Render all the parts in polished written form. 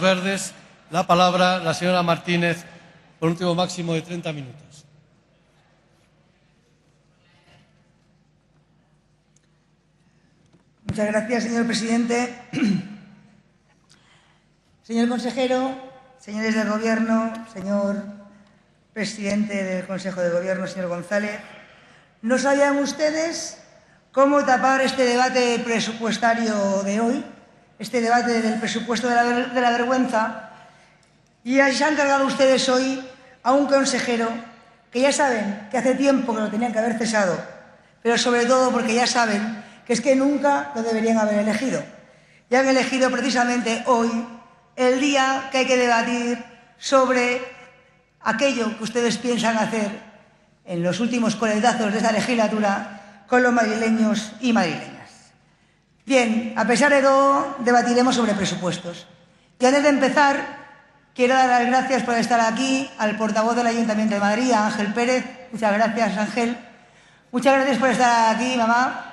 Verdes, la palabra la señora Martínez, por un tiempo máximo de 30 minutos. Muchas gracias, señor presidente. Señor consejero, señores del Gobierno, señor presidente del Consejo de Gobierno, señor González, no sabían ustedes cómo tapar este debate presupuestario de hoy, este debate del presupuesto de la vergüenza, y se han cargado ustedes hoy a un consejero que ya saben que hace tiempo que lo tenían que haber cesado, pero sobre todo porque ya saben que es que nunca lo deberían haber elegido. Y han elegido precisamente hoy el día que hay que debatir sobre aquello que ustedes piensan hacer en los últimos coletazos de esta legislatura con los madrileños y madrileñas. Bien, a pesar de todo, debatiremos sobre presupuestos. Y antes de empezar, quiero dar las gracias por estar aquí al portavoz del Ayuntamiento de Madrid, a Ángel Pérez. Muchas gracias, Ángel. Muchas gracias por estar aquí, mamá.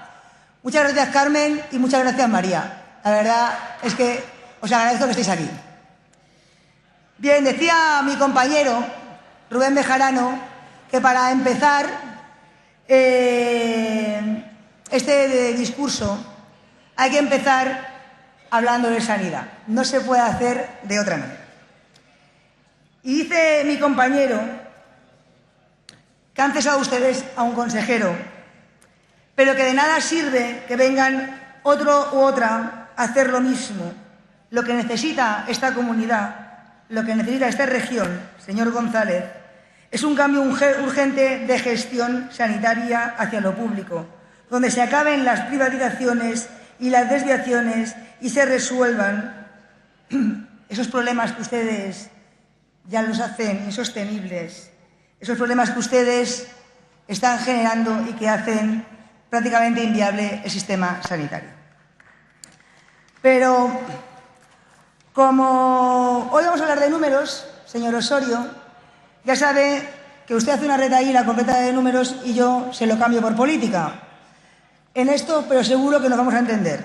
Muchas gracias, Carmen, y muchas gracias, María. La verdad es que os agradezco que estéis aquí. Bien, decía mi compañero Rubén Bejarano que para empezar este discurso hay que empezar hablando de sanidad. No se puede hacer de otra manera. Y dice mi compañero que han cesado ustedes a un consejero, pero que de nada sirve que vengan otro u otra a hacer lo mismo. Lo que necesita esta comunidad, lo que necesita esta región, señor González, es un cambio urgente de gestión sanitaria hacia lo público, donde se acaben las privatizaciones y las desviaciones y se resuelvan esos problemas que ustedes ya los hacen insostenibles, esos problemas que ustedes están generando y que hacen prácticamente inviable el sistema sanitario. Pero como hoy vamos a hablar de números, señor Osorio, ya sabe que usted hace una retahíla completa de números y yo se lo cambio por política. En esto, pero seguro que nos vamos a entender.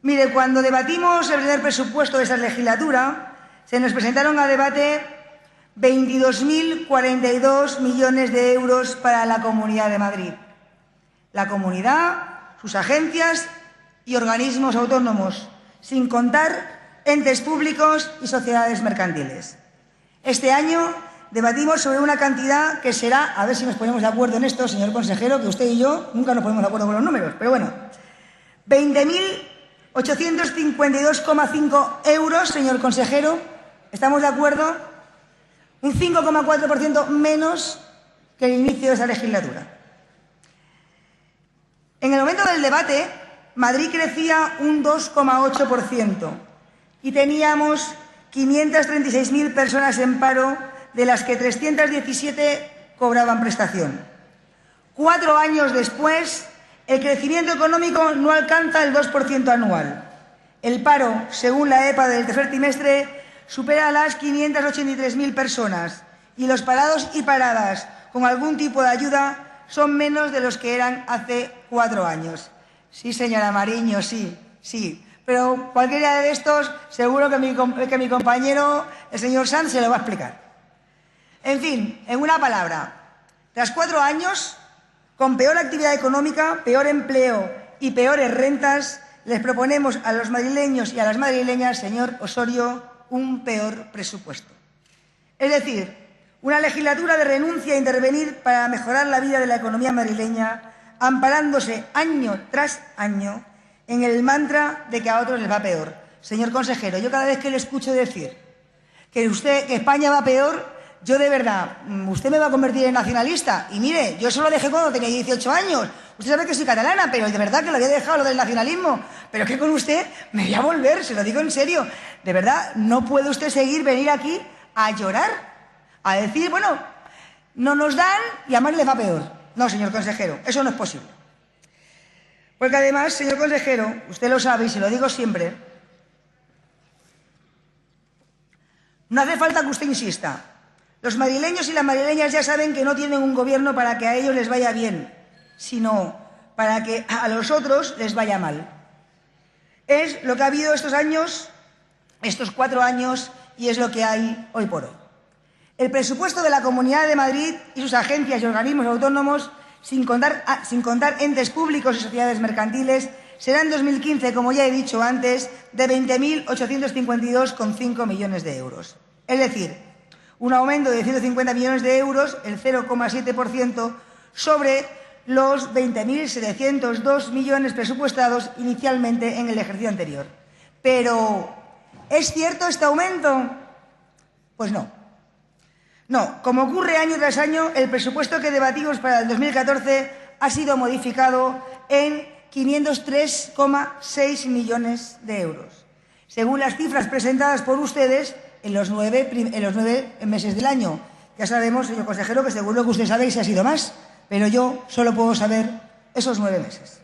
Mire, cuando debatimos el primer presupuesto de esa legislatura, se nos presentaron a debate 22.042 millones de euros para la Comunidad de Madrid. La comunidad, sus agencias y organismos autónomos, sin contar entes públicos y sociedades mercantiles. Este año debatimos sobre una cantidad que será, a ver si nos ponemos de acuerdo en esto, señor consejero, que usted y yo nunca nos ponemos de acuerdo con los números, pero bueno, 20.852,5 euros, señor consejero, ¿estamos de acuerdo? Un 5,4% menos que el inicio de esa legislatura. En el momento del debate, Madrid crecía un 2,8% y teníamos 536.000 personas en paro, de las que 317 cobraban prestación. 4 años después, el crecimiento económico no alcanza el 2% anual. El paro, según la EPA del tercer trimestre, supera a las 583.000 personas y los parados y paradas con algún tipo de ayuda son menos de los que eran hace 4 años. Sí, señora Mariño, sí. Pero cualquiera de estos, seguro que mi compañero, el señor Sanz, se lo va a explicar. En fin, en una palabra, tras 4 años, con peor actividad económica, peor empleo y peores rentas, les proponemos a los madrileños y a las madrileñas, señor Osorio, un peor presupuesto. Es decir, una legislatura de renuncia a intervenir para mejorar la vida de la economía madrileña, amparándose año tras año en el mantra de que a otros les va peor. Señor consejero, yo cada vez que le escucho decir que España va peor, yo de verdad, usted me va a convertir en nacionalista. Y mire, yo eso lo dejé cuando tenía 18 años. Usted sabe que soy catalana, pero de verdad que lo había dejado lo del nacionalismo. Pero que con usted me voy a volver, se lo digo en serio. De verdad, no puede usted venir aquí a llorar, a decir, bueno, no nos dan y además les va peor. No, señor consejero, eso no es posible. Porque además, señor consejero, usted lo sabe y se lo digo siempre, no hace falta que usted insista. Los madrileños y las madrileñas ya saben que no tienen un gobierno para que a ellos les vaya bien, sino para que a los otros les vaya mal. Es lo que ha habido estos años estos 4 años y es lo que hay hoy por hoy. El presupuesto de la Comunidad de Madrid y sus agencias y organismos autónomos, sin contar entes públicos y sociedades mercantiles, será en 2015, como ya he dicho antes, de 20.852,5 millones de euros. Es decir, un aumento de 150 millones de euros, el 0,7%, sobre los 20.702 millones presupuestados inicialmente en el ejercicio anterior. Pero, ¿es cierto este aumento? Pues no. No, como ocurre año tras año, el presupuesto que debatimos para el 2014 ha sido modificado en 503,6 millones de euros, según las cifras presentadas por ustedes en los 9 meses del año. Ya sabemos, señor consejero, que según lo que usted sabe, se ha sido más, pero yo solo puedo saber esos 9 meses.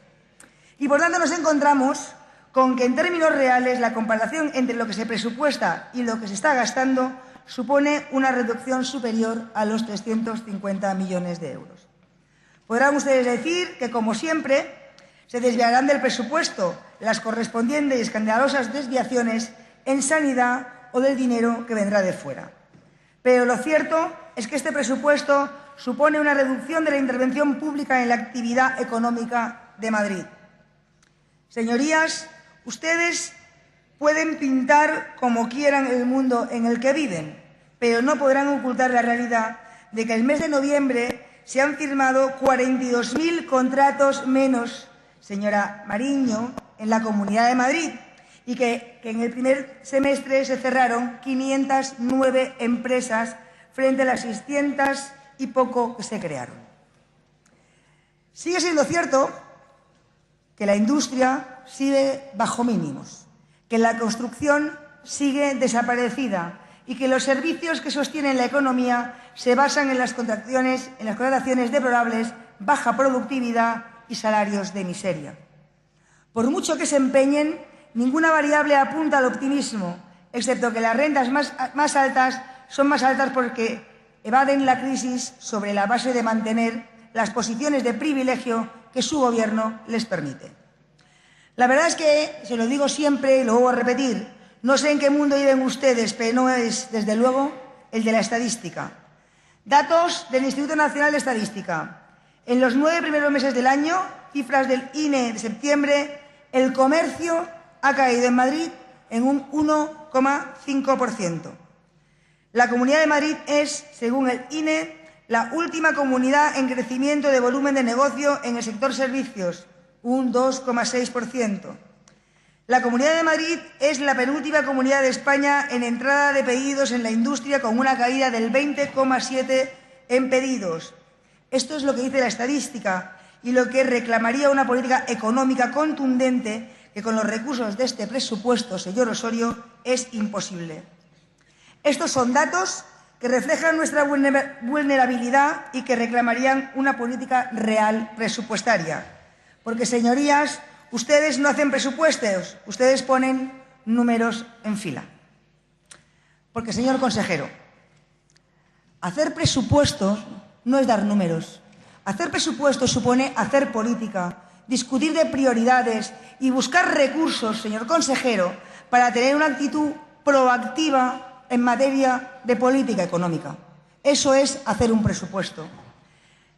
Y por tanto nos encontramos con que en términos reales la comparación entre lo que se presupuesta y lo que se está gastando supone una reducción superior a los 350 millones de euros. Podrán ustedes decir que, como siempre, se desviarán del presupuesto las correspondientes y escandalosas desviaciones en sanidad o del dinero que vendrá de fuera. Pero lo cierto es que este presupuesto supone una reducción de la intervención pública en la actividad económica de Madrid. Señorías, ustedes pueden pintar como quieran el mundo en el que viven, pero no podrán ocultar la realidad de que el mes de noviembre se han firmado 42.000 contratos menos, señora Mariño, en la Comunidad de Madrid, y que en el primer semestre se cerraron 509 empresas frente a las 600 y poco que se crearon. Sigue siendo cierto que la industria sigue bajo mínimos, que la construcción sigue desaparecida y que los servicios que sostienen la economía se basan en las contrataciones deplorables, baja productividad y salarios de miseria. Por mucho que se empeñen, ninguna variable apunta al optimismo, excepto que las rentas más altas son más altas porque evaden la crisis sobre la base de mantener las posiciones de privilegio que su gobierno les permite. La verdad es que, se lo digo siempre y lo vuelvo a repetir, no sé en qué mundo viven ustedes, pero no es, desde luego, el de la estadística. Datos del Instituto Nacional de Estadística. En los 9 primeros meses del año, cifras del INE de septiembre, el comercio ha caído en Madrid en un 1,5%. La Comunidad de Madrid es, según el INE, la última comunidad en crecimiento de volumen de negocio en el sector servicios, un 2,6%. La Comunidad de Madrid es la penúltima comunidad de España en entrada de pedidos en la industria, con una caída del 20,7% en pedidos. Esto es lo que dice la estadística y lo que reclamaría una política económica contundente que con los recursos de este presupuesto, señor Osorio, es imposible. Estos son datos que reflejan nuestra vulnerabilidad y que reclamarían una política real presupuestaria. Porque, señorías, ustedes no hacen presupuestos, ustedes ponen números en fila. Porque, señor consejero, hacer presupuestos no es dar números. Hacer presupuestos supone hacer política, discutir de prioridades y buscar recursos, señor consejero, para tener una actitud proactiva en materia de política económica. Eso es hacer un presupuesto.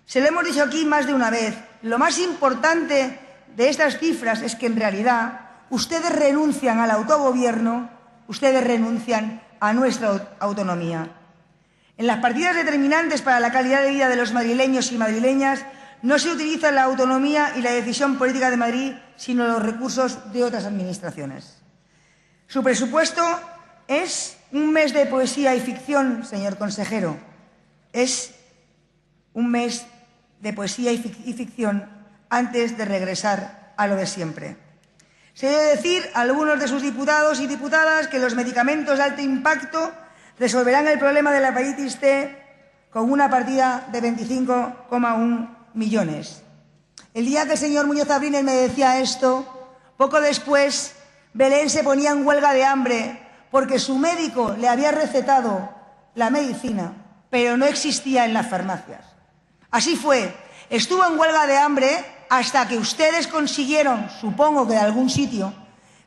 Se lo hemos dicho aquí más de una vez. Lo más importante de estas cifras es que, en realidad, ustedes renuncian al autogobierno, ustedes renuncian a nuestra autonomía. En las partidas determinantes para la calidad de vida de los madrileños y madrileñas no se utiliza la autonomía y la decisión política de Madrid, sino los recursos de otras administraciones. Su presupuesto es un mes de poesía y ficción, señor consejero. Es un mes de poesía y ficción antes de regresar a lo de siempre. Se debe decir a algunos de sus diputados y diputadas que los medicamentos de alto impacto resolverán el problema de la hepatitis C con una partida de 25,1 millones. El día que el señor Muñoz Abrines me decía esto, poco después Belén se ponía en huelga de hambre porque su médico le había recetado la medicina, pero no existía en las farmacias. Así fue. Estuvo en huelga de hambre hasta que ustedes consiguieron, supongo que de algún sitio,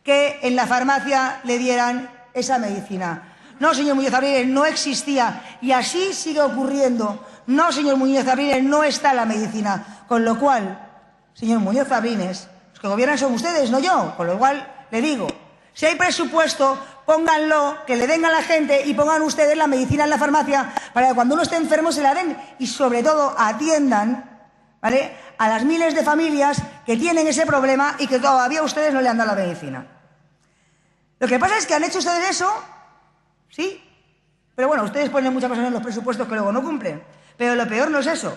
que en la farmacia le dieran esa medicina. No, señor Muñoz Abrines, no existía y así sigue ocurriendo. No, señor Muñoz Abrines, no está la medicina. Con lo cual, señor Muñoz Abrines, los que gobiernan son ustedes, no yo. Con lo cual, le digo, si hay presupuesto, pónganlo, que le den a la gente y pongan ustedes la medicina en la farmacia para que cuando uno esté enfermo se la den y sobre todo atiendan, ¿vale?, a las miles de familias que tienen ese problema y que todavía ustedes no le han dado la medicina. Lo que pasa es que han hecho ustedes eso, sí, pero bueno, ustedes ponen muchas cosas en los presupuestos que luego no cumplen. Pero lo peor no es eso.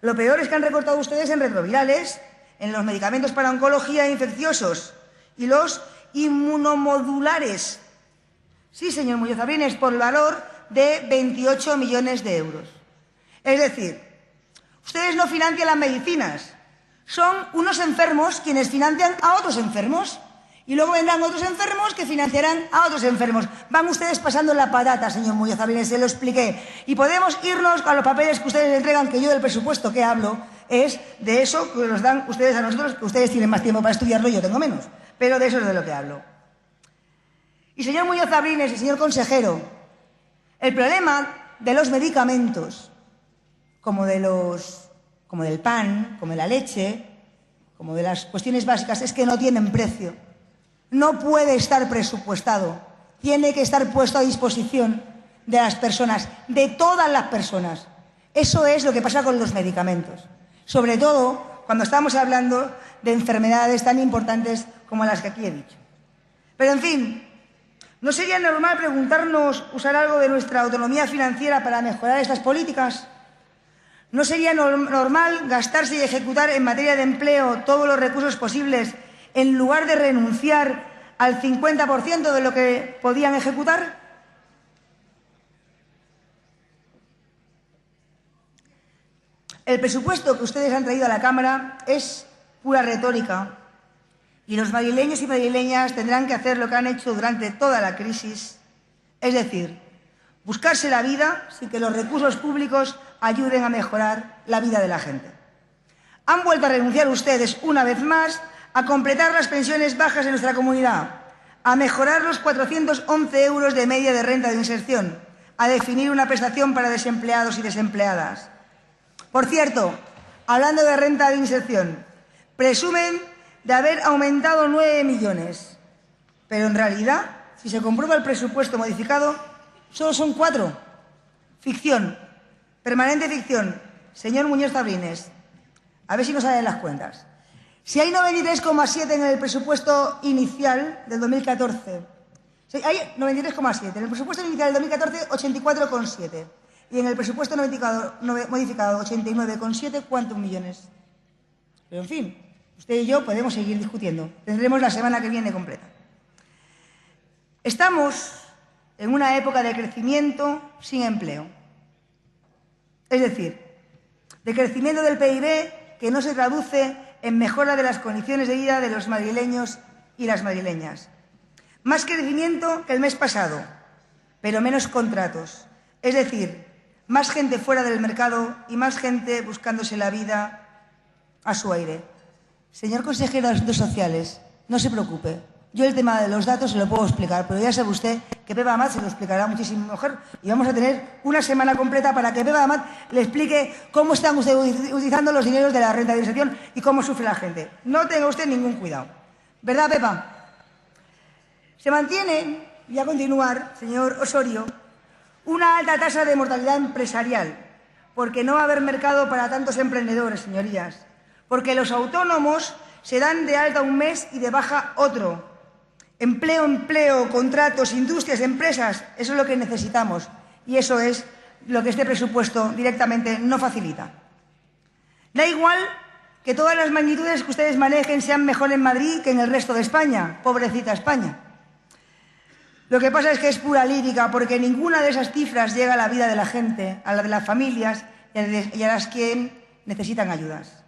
Lo peor es que han recortado ustedes en retrovirales, en los medicamentos para oncología e infecciosos y los inmunomodulares. Sí, señor Muñoz Abrines, por el valor de 28 millones de euros. Es decir, ustedes no financian las medicinas. Son unos enfermos quienes financian a otros enfermos. Y luego vendrán otros enfermos que financiarán a otros enfermos. Van ustedes pasando la patata, señor Muñoz Abrines, se lo expliqué. Y podemos irnos a los papeles que ustedes entregan, que yo del presupuesto que hablo es de eso que nos dan ustedes a nosotros, que ustedes tienen más tiempo para estudiarlo y yo tengo menos. Pero de eso es de lo que hablo. Y señor Muñoz Abrines y señor consejero, el problema de los medicamentos, como del pan, como de la leche, como de las cuestiones básicas, es que no tienen precio. No puede estar presupuestado. Tiene que estar puesto a disposición de las personas, de todas las personas. Eso es lo que pasa con los medicamentos. Sobre todo cuando estamos hablando de enfermedades tan importantes como las que aquí he dicho. Pero, en fin, ¿no sería normal preguntarnos usar algo de nuestra autonomía financiera para mejorar estas políticas? ¿No sería normal gastarse y ejecutar en materia de empleo todos los recursos posibles en lugar de renunciar al 50% de lo que podían ejecutar? El presupuesto que ustedes han traído a la Cámara es pura retórica y los madrileños y madrileñas tendrán que hacer lo que han hecho durante toda la crisis, es decir, buscarse la vida sin que los recursos públicos ayuden a mejorar la vida de la gente. Han vuelto a renunciar ustedes, una vez más, a completar las pensiones bajas de nuestra comunidad, a mejorar los 411 euros de media de renta de inserción, a definir una prestación para desempleados y desempleadas. Por cierto, hablando de renta de inserción, presumen de haber aumentado 9 millones, pero en realidad, si se comprueba el presupuesto modificado, solo son 4. Ficción, permanente ficción. Señor Muñoz Abrines, a ver si nos salen las cuentas. Si hay 93,7 en el presupuesto inicial del 2014, hay 93,7, en el presupuesto inicial del 2014, 84,7, y en el presupuesto modificado, 89,7, ¿cuántos millones? Pero, en fin, usted y yo podemos seguir discutiendo. Tendremos la semana que viene completa. Estamos en una época de crecimiento sin empleo. Es decir, de crecimiento del PIB que no se traduce en mejora de las condiciones de vida de los madrileños y las madrileñas. Más crecimiento que el mes pasado, pero menos contratos. Es decir, más gente fuera del mercado y más gente buscándose la vida a su aire. Señor consejero de Asuntos Sociales, no se preocupe. Yo el tema de los datos se lo puedo explicar, pero ya sabe usted que Pepa Amat se lo explicará muchísimo mejor y vamos a tener una semana completa para que Pepa Amat le explique cómo están ustedes utilizando los dineros de la renta de inserción y cómo sufre la gente. No tenga usted ningún cuidado. ¿Verdad, Pepa? Se mantiene, y a continuar, señor Osorio, una alta tasa de mortalidad empresarial, porque no va a haber mercado para tantos emprendedores, señorías, porque los autónomos se dan de alta un mes y de baja otro. Empleo, contratos, industrias, empresas, eso es lo que necesitamos y eso es lo que este presupuesto directamente no facilita. Da igual que todas las magnitudes que ustedes manejen sean mejor en Madrid que en el resto de España, pobrecita España. Lo que pasa es que es pura lírica porque ninguna de esas cifras llega a la vida de la gente, a la de las familias y a las que necesitan ayudas.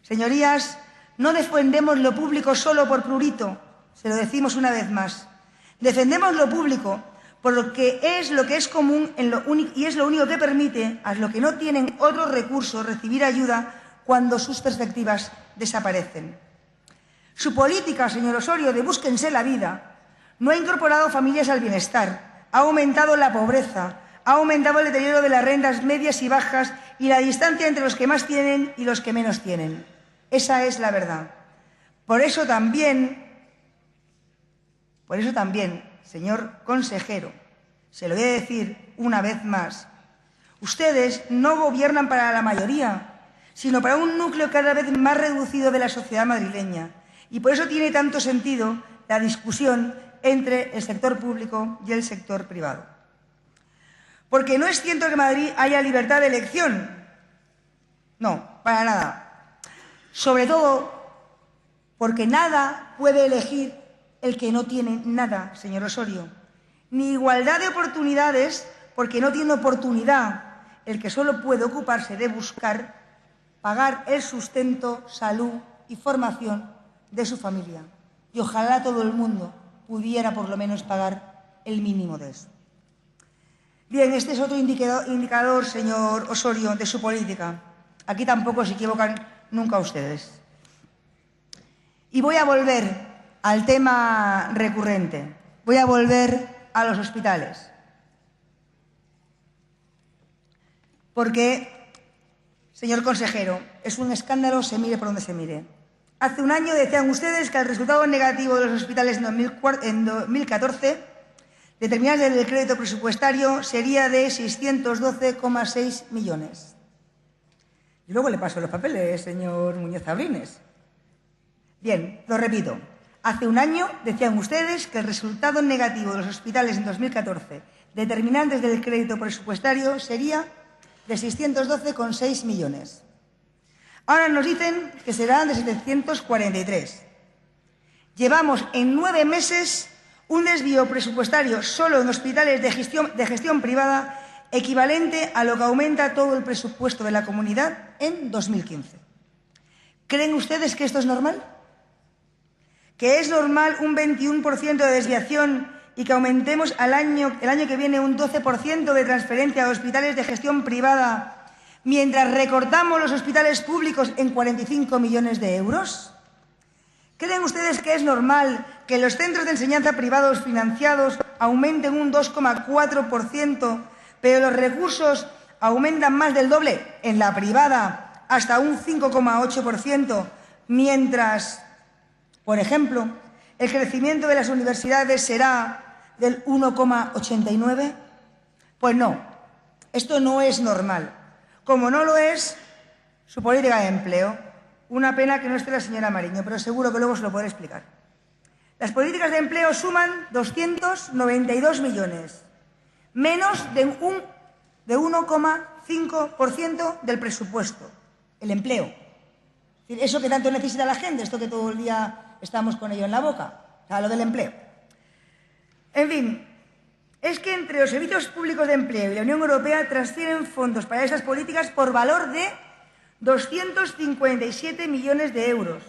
Señorías, no defendemos lo público solo por prurito. Se lo decimos una vez más. Defendemos lo público por lo que es común y es lo único que permite a los que no tienen otros recursos recibir ayuda cuando sus perspectivas desaparecen. Su política, señor Osorio, de búsquense la vida, No ha incorporado familias al bienestar, ha aumentado la pobreza, ha aumentado el deterioro de las rentas medias y bajas y la distancia entre los que más tienen y los que menos tienen. Esa es la verdad. Por eso también, señor consejero, se lo voy a decir una vez más, ustedes no gobiernan para la mayoría, sino para un núcleo cada vez más reducido de la sociedad madrileña. Y por eso tiene tanto sentido la discusión entre el sector público y el sector privado. Porque no es cierto que en Madrid haya libertad de elección. No, para nada. Sobre todo porque nada puede elegir el que no tiene nada, señor Osorio. Ni igualdad de oportunidades, porque no tiene oportunidad el que solo puede ocuparse de buscar, pagar el sustento, salud y formación de su familia. Y ojalá todo el mundo pudiera por lo menos pagar el mínimo de eso. Bien, este es otro indicador, señor Osorio, de su política. Aquí tampoco se equivocan nunca ustedes. Y voy a volver al tema recurrente. Voy a volver a los hospitales. Porque, señor consejero, es un escándalo, se mire por donde se mire. Hace un año decían ustedes que el resultado negativo de los hospitales en 2014, determinados en el crédito presupuestario, sería de 612,6 millones. Y luego le paso los papeles, señor Muñoz Abrines. Bien, lo repito. Hace un año decían ustedes que el resultado negativo de los hospitales en 2014, determinantes del crédito presupuestario, sería de 612,6 millones. Ahora nos dicen que serán de 743. Llevamos en 9 meses un desvío presupuestario solo en hospitales de gestión privada equivalente a lo que aumenta todo el presupuesto de la comunidad en 2015. ¿Creen ustedes que esto es normal? ¿Que es normal un 21% de desviación y que aumentemos el año que viene un 12% de transferencia a hospitales de gestión privada mientras recortamos los hospitales públicos en 45 millones de euros? ¿Creen ustedes que es normal que los centros de enseñanza privados financiados aumenten un 2,4%, pero los recursos aumentan más del doble en la privada, hasta un 5,8%, mientras, por ejemplo, el crecimiento de las universidades será del 1,89%? Pues no, esto no es normal, como no lo es su política de empleo. Una pena que no esté la señora Mariño, pero seguro que luego se lo podré explicar. Las políticas de empleo suman 292 millones, menos de 1,5% del presupuesto, el empleo. Eso que tanto necesita la gente, esto que todo el día estamos con ello en la boca, o sea, lo del empleo. En fin, es que entre los servicios públicos de empleo y la Unión Europea transfieren fondos para esas políticas por valor de 257 millones de euros.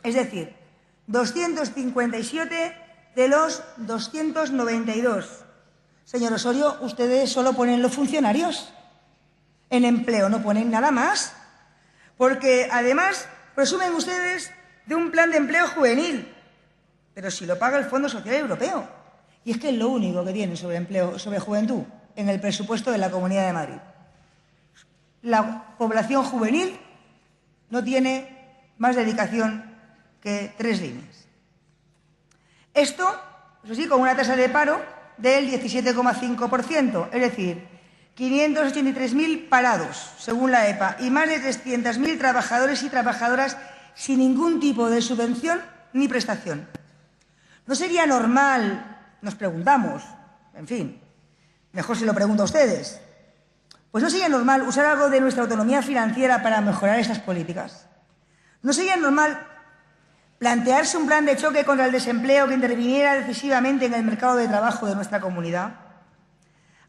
Es decir, 257 de los 292. Señor Osorio, ustedes solo ponen los funcionarios. En empleo no ponen nada más. Porque además presumen ustedes de un plan de empleo juvenil. Pero si lo paga el Fondo Social Europeo. Y es que es lo único que tienen sobre empleo, sobre juventud, en el presupuesto de la Comunidad de Madrid. La población juvenil no tiene más dedicación que 3 líneas. Esto, eso sí, con una tasa de paro del 17,5%, es decir, 583.000 parados, según la EPA, y más de 300.000 trabajadores y trabajadoras sin ningún tipo de subvención ni prestación. ¿No sería normal, nos preguntamos, en fin, mejor se lo pregunto a ustedes, pues no sería normal usar algo de nuestra autonomía financiera para mejorar estas políticas? ¿No sería normal plantearse un plan de choque contra el desempleo que interviniera decisivamente en el mercado de trabajo de nuestra comunidad?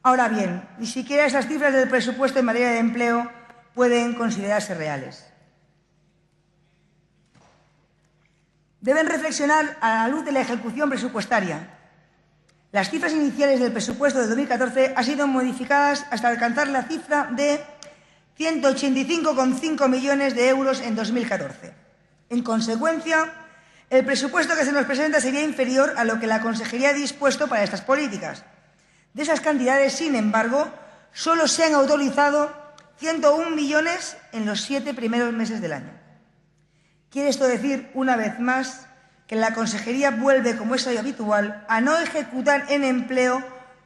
Ahora bien, ni siquiera esas cifras del presupuesto en materia de empleo pueden considerarse reales. Deben reflexionar a la luz de la ejecución presupuestaria. Las cifras iniciales del presupuesto de 2014 han sido modificadas hasta alcanzar la cifra de 185,5 millones de euros en 2014. En consecuencia, El presupuesto que se nos presenta sería inferior a lo que la Consejería ha dispuesto para estas políticas. De esas cantidades, sin embargo, solo se han autorizado 101 millones en los 7 primeros meses del año. Quiere esto decir, una vez más, que la Consejería vuelve, como es habitual, a no ejecutar en empleo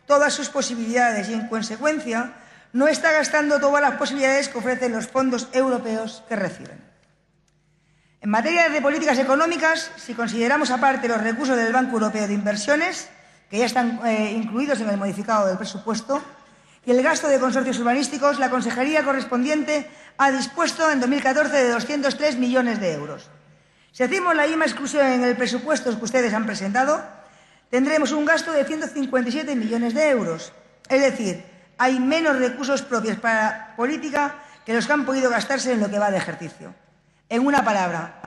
todas sus posibilidades y, en consecuencia, no está gastando todas las posibilidades que ofrecen los fondos europeos que reciben. En materia de políticas económicas, si consideramos aparte los recursos del Banco Europeo de Inversiones, que ya están incluidos en el modificado del presupuesto, y el gasto de consorcios urbanísticos, la Consejería correspondiente ha dispuesto en 2014 de 203 millones de euros. Si hacemos la misma exclusión en el presupuesto que ustedes han presentado, tendremos un gasto de 157 millones de euros. Es decir, hay menos recursos propios para política que los que han podido gastarse en lo que va de ejercicio. En una palabra,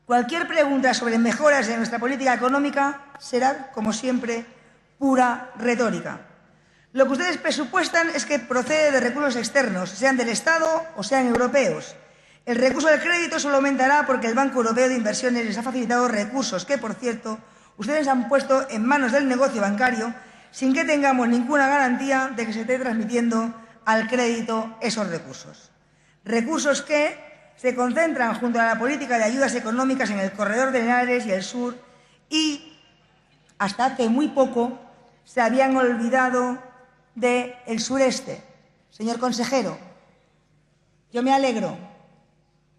cualquier pregunta sobre mejoras en nuestra política económica será, como siempre, pura retórica. Lo que ustedes presupuestan es que procede de recursos externos, sean del Estado o sean europeos. El recurso del crédito solo aumentará porque el Banco Europeo de Inversiones les ha facilitado recursos que, por cierto, ustedes han puesto en manos del negocio bancario sin que tengamos ninguna garantía de que se esté transmitiendo al crédito esos recursos. Recursos que se concentran junto a la política de ayudas económicas en el corredor de Henares y el sur y, hasta hace muy poco, se habían olvidado del sureste. Señor consejero, yo me alegro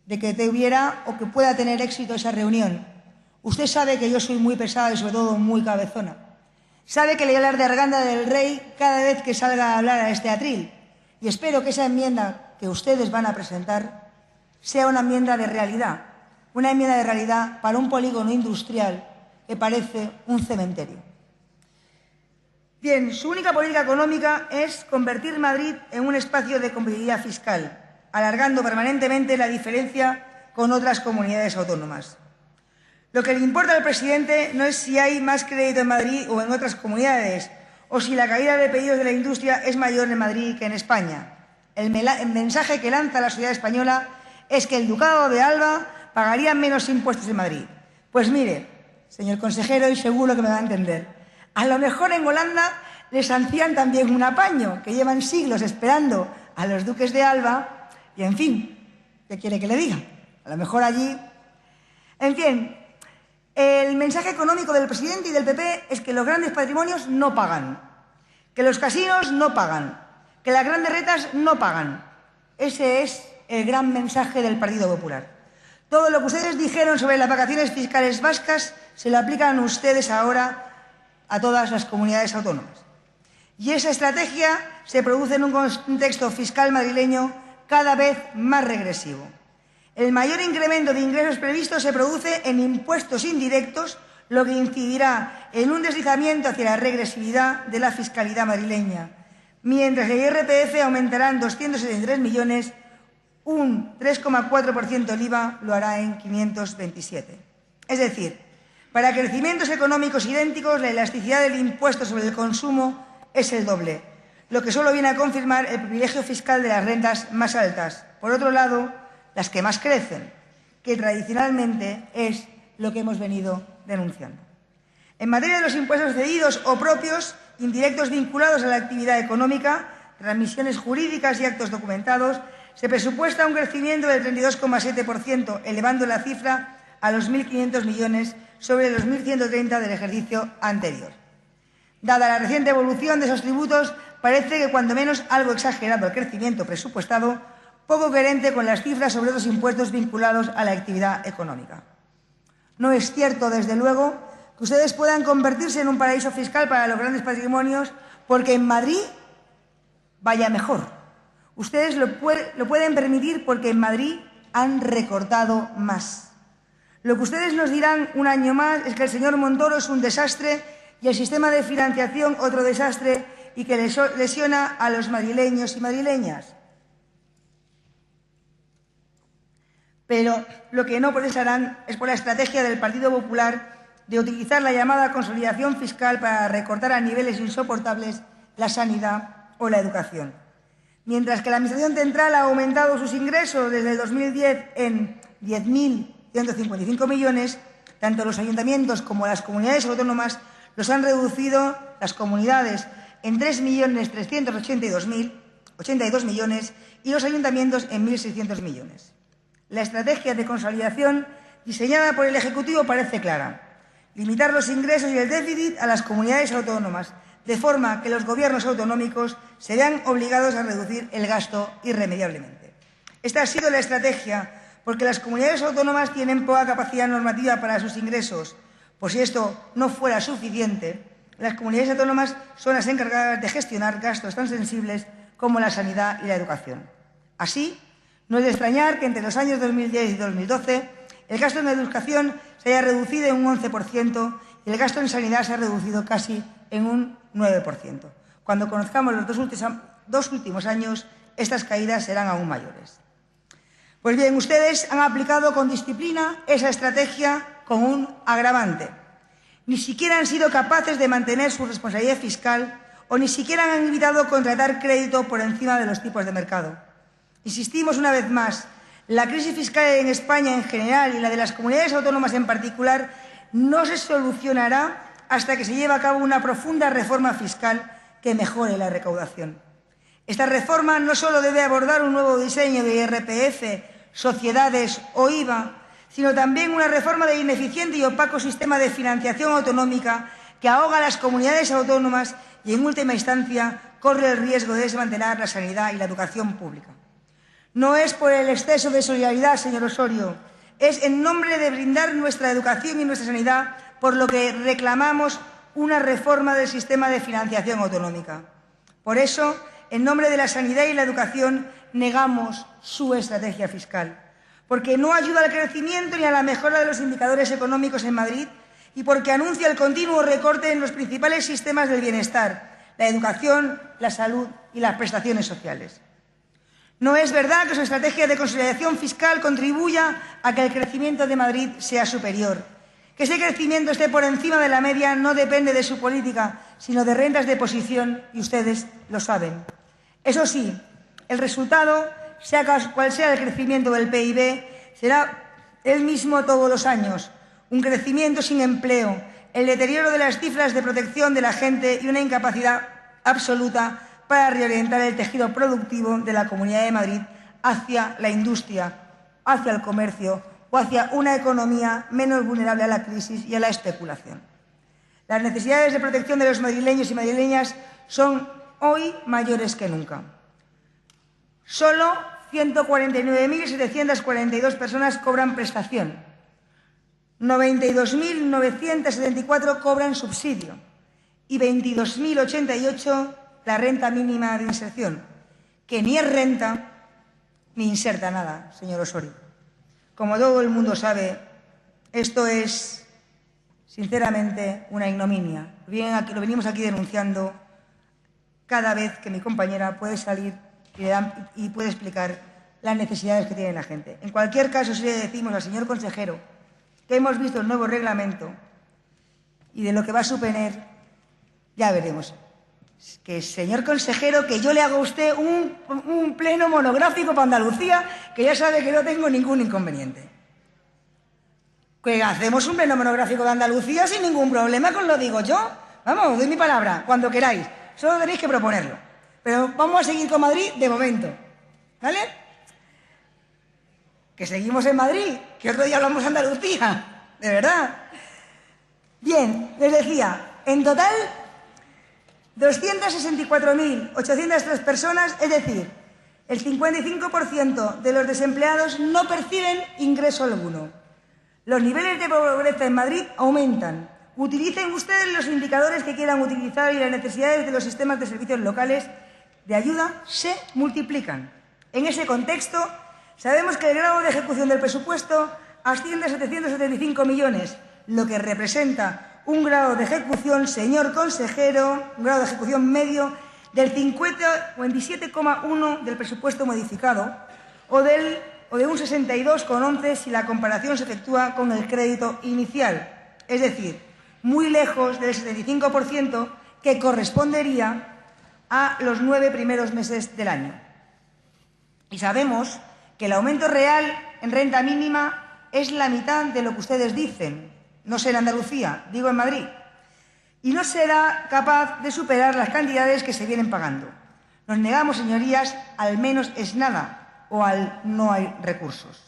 de que tuviera o que pueda tener éxito esa reunión. Usted sabe que yo soy muy pesada y sobre todo muy cabezona. Sabe que le voy a hablar de Arganda del Rey cada vez que salga a hablar a este atril. Y espero que esa enmienda que ustedes van a presentar sea una enmienda de realidad para un polígono industrial que parece un cementerio. Bien, su única política económica es convertir Madrid en un espacio de competitividad fiscal, alargando permanentemente la diferencia con otras comunidades autónomas. Lo que le importa al presidente no es si hay más crédito en Madrid o en otras comunidades, o si la caída de pedidos de la industria es mayor en Madrid que en España. El mensaje que lanza la sociedad española es que el Ducado de Alba pagaría menos impuestos en Madrid. Pues mire, señor consejero, y seguro que me va a entender, a lo mejor en Holanda les hacían también un apaño, que llevan siglos esperando a los duques de Alba, y en fin, ¿qué quiere que le diga? A lo mejor allí... En fin, el mensaje económico del presidente y del PP es que los grandes patrimonios no pagan, que los casinos no pagan, que las grandes rentas no pagan. Ese es el gran mensaje del Partido Popular. Todo lo que ustedes dijeron sobre las vacaciones fiscales vascas se lo aplican ustedes ahora a todas las comunidades autónomas. Y esa estrategia se produce en un contexto fiscal madrileño cada vez más regresivo. El mayor incremento de ingresos previsto se produce en impuestos indirectos, lo que incidirá en un deslizamiento hacia la regresividad de la fiscalidad madrileña, mientras el IRPF aumentará en 273 millones, un 3,4% el IVA lo hará en 527. Es decir, para crecimientos económicos idénticos, la elasticidad del impuesto sobre el consumo es el doble, lo que solo viene a confirmar el privilegio fiscal de las rentas más altas. Por otro lado, las que más crecen, que tradicionalmente es lo que hemos venido denunciando. En materia de los impuestos cedidos o propios, indirectos vinculados a la actividad económica, transmisiones jurídicas y actos documentados, se presupuesta un crecimiento del 32,7%, elevando la cifra a los 1.500 millones sobre los 1.130 del ejercicio anterior. Dada la reciente evolución de esos tributos, parece que cuando menos algo exagerado el crecimiento presupuestado, poco coherente con las cifras sobre otros impuestos vinculados a la actividad económica. No es cierto, desde luego, que ustedes puedan convertirse en un paraíso fiscal para los grandes patrimonios porque en Madrid vaya mejor. Ustedes lo pueden permitir porque en Madrid han recortado más. Lo que ustedes nos dirán un año más es que el señor Montoro es un desastre y el sistema de financiación otro desastre y que lesiona a los madrileños y madrileñas. Pero lo que no procesarán es por la estrategia del Partido Popular de utilizar la llamada consolidación fiscal para recortar a niveles insoportables la sanidad o la educación. Mientras que la Administración Central ha aumentado sus ingresos desde el 2010 en 10.155 millones, tanto los ayuntamientos como las comunidades autónomas los han reducido las comunidades en 3.382.082 millones y los ayuntamientos en 1.600 millones. La estrategia de consolidación diseñada por el Ejecutivo parece clara: limitar los ingresos y el déficit a las comunidades autónomas, de forma que los gobiernos autonómicos se vean obligados a reducir el gasto irremediablemente. Esta ha sido la estrategia porque las comunidades autónomas tienen poca capacidad normativa para sus ingresos. Por si esto no fuera suficiente, las comunidades autónomas son las encargadas de gestionar gastos tan sensibles como la sanidad y la educación. Así, no es de extrañar que entre los años 2010 y 2012 el gasto en educación se haya reducido en un 11% y el gasto en sanidad se ha reducido casi en un 9%. Cuando conozcamos los dos últimos años, estas caídas serán aún mayores. Pues bien, ustedes han aplicado con disciplina esa estrategia con un agravante. Ni siquiera han sido capaces de mantener su responsabilidad fiscal o ni siquiera han evitado contratar crédito por encima de los tipos de mercado. Insistimos una vez más, la crisis fiscal en España en general y la de las comunidades autónomas en particular no se solucionará hasta que se lleve a cabo una profunda reforma fiscal que mejore la recaudación. Esta reforma no solo debe abordar un nuevo diseño de IRPF, sociedades o IVA, sino también una reforma del ineficiente y opaco sistema de financiación autonómica que ahoga a las comunidades autónomas y, en última instancia, corre el riesgo de desmantelar la sanidad y la educación pública. No es por el exceso de solidaridad, señor Osorio, es en nombre de brindar nuestra educación y nuestra sanidad por lo que reclamamos una reforma del sistema de financiación autonómica. Por eso, en nombre de la sanidad y la educación, negamos su estrategia fiscal, porque no ayuda al crecimiento ni a la mejora de los indicadores económicos en Madrid y porque anuncia el continuo recorte en los principales sistemas del bienestar, la educación, la salud y las prestaciones sociales. No es verdad que su estrategia de consolidación fiscal contribuya a que el crecimiento de Madrid sea superior. Que ese crecimiento esté por encima de la media no depende de su política, sino de rentas de posición, y ustedes lo saben. Eso sí, el resultado, sea cual sea el crecimiento del PIB, será el mismo todos los años: un crecimiento sin empleo, el deterioro de las cifras de protección de la gente y una incapacidad absoluta para reorientar el tejido productivo de la Comunidad de Madrid hacia la industria, hacia el comercio o hacia una economía menos vulnerable a la crisis y a la especulación. Las necesidades de protección de los madrileños y madrileñas son hoy mayores que nunca. Solo 149.742 personas cobran prestación, 92.974 cobran subsidio y 22.088 la renta mínima de inserción, que ni es renta ni inserta nada, señor Osorio. Como todo el mundo sabe, esto es, sinceramente, una ignominia. Lo venimos aquí denunciando cada vez que mi compañera puede salir y puede explicar las necesidades que tiene la gente. En cualquier caso, si le decimos al señor consejero que hemos visto el nuevo reglamento y de lo que va a suponer, ya veremos. Que, señor consejero, que yo le hago a usted un pleno monográfico para Andalucía, que ya sabe que no tengo ningún inconveniente. Que hacemos un pleno monográfico de Andalucía sin ningún problema, que os lo digo yo. Vamos, os doy mi palabra, cuando queráis. Solo tenéis que proponerlo. Pero vamos a seguir con Madrid de momento. ¿Vale? Que seguimos en Madrid, que otro día hablamos de Andalucía. De verdad. Bien, les decía, en total 264.803 personas, es decir, el 55% de los desempleados no perciben ingreso alguno. Los niveles de pobreza en Madrid aumentan. Utilicen ustedes los indicadores que quieran utilizar y las necesidades de los sistemas de servicios locales de ayuda se multiplican. En ese contexto, sabemos que el grado de ejecución del presupuesto asciende a 775 millones, lo que representa un grado de ejecución, señor consejero, un grado de ejecución medio del 57,1% del presupuesto modificado o de un 62,11% si la comparación se efectúa con el crédito inicial. Es decir, muy lejos del 75% que correspondería a los 9 primeros meses del año. Y sabemos que el aumento real en renta mínima es la mitad de lo que ustedes dicen. no sé en Andalucía, digo en Madrid, y no será capaz de superar las cantidades que se vienen pagando. Nos negamos, señorías, al menos es nada o al no hay recursos.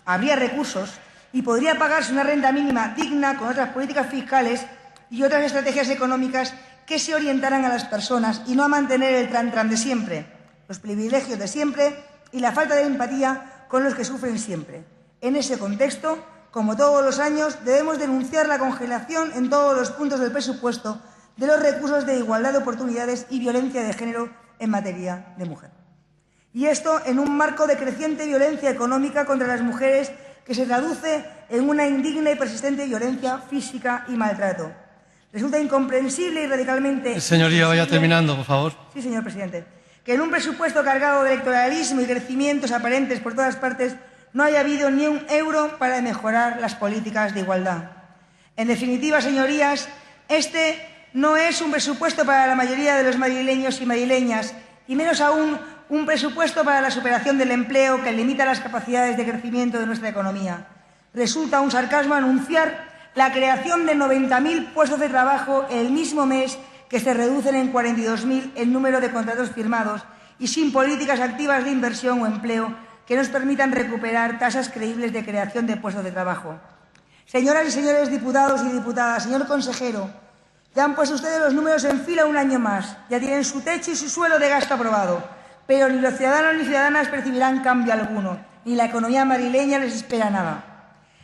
Habría recursos y podría pagarse una renta mínima digna con otras políticas fiscales y otras estrategias económicas que se orientaran a las personas y no a mantener el tran-tran de siempre, los privilegios de siempre y la falta de empatía con los que sufren siempre. En ese contexto, como todos los años, debemos denunciar la congelación en todos los puntos del presupuesto de los recursos de igualdad de oportunidades y violencia de género en materia de mujer. Y esto en un marco de creciente violencia económica contra las mujeres que se traduce en una indigna y persistente violencia física y maltrato. Resulta incomprensible y radicalmente... Señoría, vaya terminando, por favor. Sí, señor presidente. Que en un presupuesto cargado de electoralismo y crecimientos aparentes por todas partes no haya habido ni un euro para mejorar las políticas de igualdad. En definitiva, señorías, este no es un presupuesto para la mayoría de los madrileños y madrileñas, y menos aún un presupuesto para la superación del empleo que limita las capacidades de crecimiento de nuestra economía. Resulta un sarcasmo anunciar la creación de 90.000 puestos de trabajo el mismo mes que se reducen en 42.000 el número de contratos firmados y sin políticas activas de inversión o empleo que nos permitan recuperar tasas creíbles de creación de puestos de trabajo. Señoras y señores diputados y diputadas, señor consejero, ya han puesto ustedes los números en fila un año más, ya tienen su techo y su suelo de gasto aprobado, pero ni los ciudadanos ni ciudadanas percibirán cambio alguno, ni la economía madrileña les espera nada.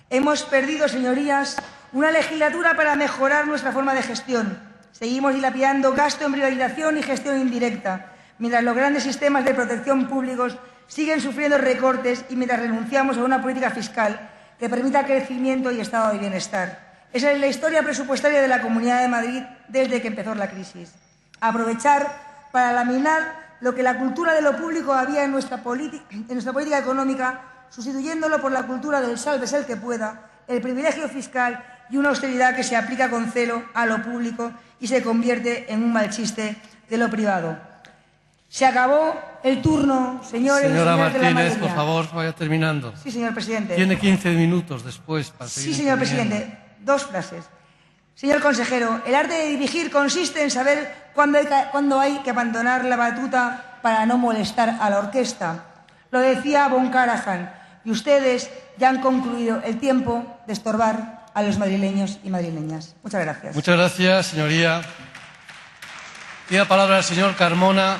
Hemos perdido, señorías, una legislatura para mejorar nuestra forma de gestión. Seguimos dilapidando gasto en privatización y gestión indirecta, mientras los grandes sistemas de protección públicos siguen sufriendo recortes y mientras renunciamos a una política fiscal que permita crecimiento y estado de bienestar. Esa es la historia presupuestaria de la Comunidad de Madrid desde que empezó la crisis. Aprovechar para laminar lo que la cultura de lo público había en nuestra política económica, sustituyéndolo por la cultura del sálvese el que pueda, el privilegio fiscal y una austeridad que se aplica con celo a lo público y se convierte en un mal chiste de lo privado. Se acabó el turno, señores y señoras de la Martínez, mayoría. por favor, vaya terminando. Sí, señor presidente. Tiene 15 minutos después para seguir. Sí, señor presidente. 2 frases. Señor consejero, el arte de dirigir consiste en saber cuándo hay que abandonar la batuta para no molestar a la orquesta. Lo decía Von Karajan, y ustedes ya han concluido el tiempo de estorbar a los madrileños y madrileñas. Muchas gracias. Muchas gracias, señoría. Tiene la palabra el señor Carmona.